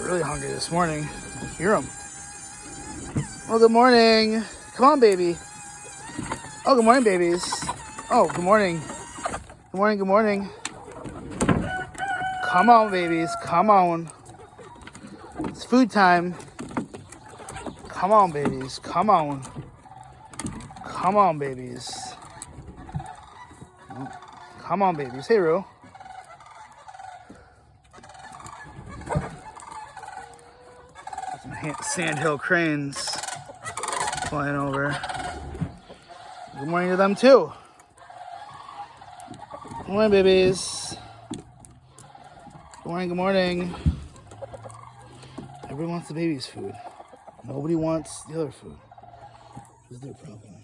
really hungry this morning. Hear them. Oh, good morning. Come on, baby. Oh, good morning, babies. Oh, good morning. Good morning, good morning. Come on, babies. Come on. It's food time. Come on, babies. Come on. Come on, babies. Come on, babies. Hey, Roo. Some sandhill cranes flying over. Good morning to them, too. Good morning, babies. Good morning, good morning. Everyone wants the baby's food. Nobody wants the other food. What is their problem?